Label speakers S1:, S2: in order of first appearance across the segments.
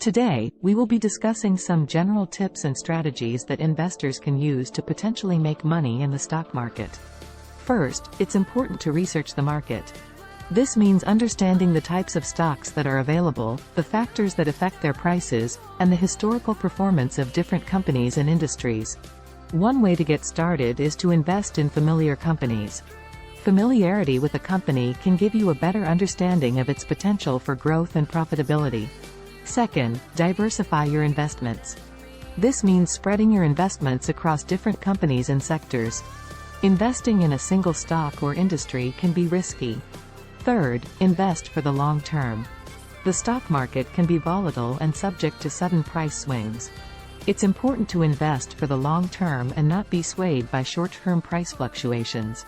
S1: Today, we will be discussing some general tips and strategies that investors can use to potentially make money in the stock market. First, it's important to research the market. This means understanding the types of stocks that are available, the factors that affect their prices, and the historical performance of different companies and industries. One way to get started is to invest in familiar companies. Familiarity with a company can give you a better understanding of its potential for growth and profitability. Second, diversify your investments. This means spreading your investments across different companies and sectors. Investing in a single stock or industry can be risky. Third, invest for the long term. The stock market can be volatile and subject to sudden price swings. It's important to invest for the long term and not be swayed by short-term price fluctuations.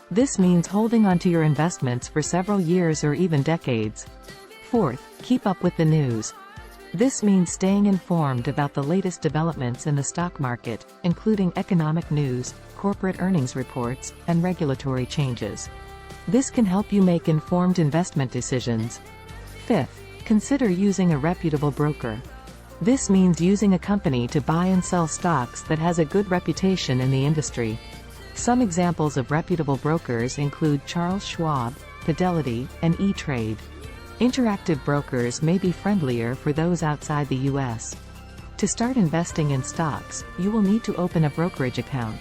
S1: This means holding onto your investments for several years or even decades. Fourth, keep up with the news. This means staying informed about the latest developments in the stock market, including economic news, corporate earnings reports, and regulatory changes. This can help you make informed investment decisions. Fifth, consider using a reputable broker. This means using a company to buy and sell stocks that has a good reputation in the industry. Some examples of reputable brokers include Charles Schwab, Fidelity, and E-Trade. Interactive brokers may be friendlier for those outside the U.S. To start investing in stocks, you will need to open a brokerage account.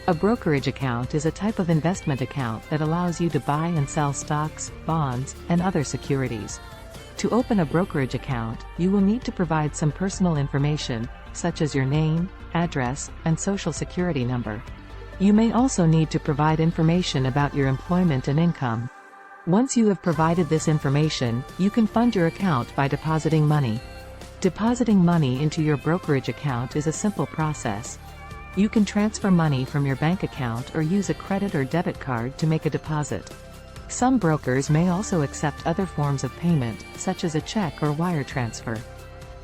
S1: A brokerage account is a type of investment account that allows you to buy and sell stocks, bonds, and other securities. To open a brokerage account, you will need to provide some personal information, such as your name, address, and social security number. You may also need to provide information about your employment and income. Once you have provided this information, you can fund your account by depositing money. Depositing money into your brokerage account is a simple process. You can transfer money from your bank account or use a credit or debit card to make a deposit. Some brokers may also accept other forms of payment, such as a check or wire transfer.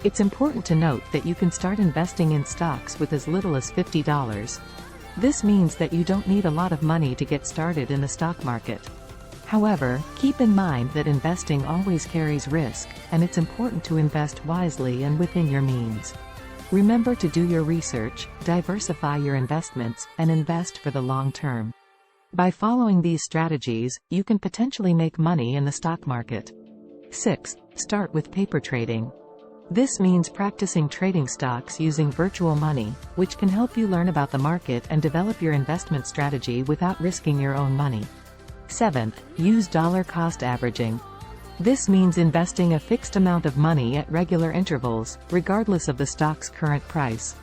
S1: It's important to note that you can start investing in stocks with as little as $50. This means that you don't need a lot of money to get started in the stock market. However, keep in mind that investing always carries risk, and it's important to invest wisely and within your means. Remember to do your research, diversify your investments, and invest for the long term. By following these strategies, you can potentially make money in the stock market. 6. Start with paper trading. This means practicing trading stocks using virtual money, which can help you learn about the market and develop your investment strategy without risking your own money. 7th, use dollar cost averaging. This means investing a fixed amount of money at regular intervals, regardless of the stock's current price.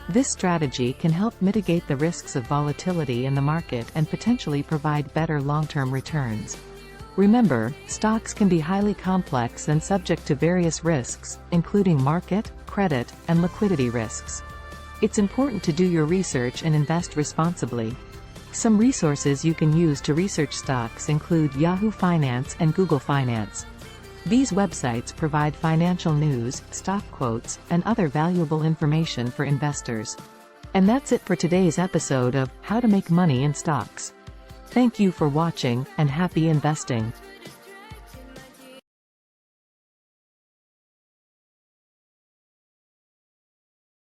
S1: This strategy can help mitigate the risks of volatility in the market and potentially provide better long-term returns. Remember, stocks can be highly complex and subject to various risks, including market, credit, and liquidity risks. It's important to do your research and invest responsibly. Some resources you can use to research stocks include Yahoo Finance and Google Finance. These websites provide financial news, stock quotes, and other valuable information for investors. And that's it for today's episode of How to Make Money in Stocks. Thank you for watching, and happy investing.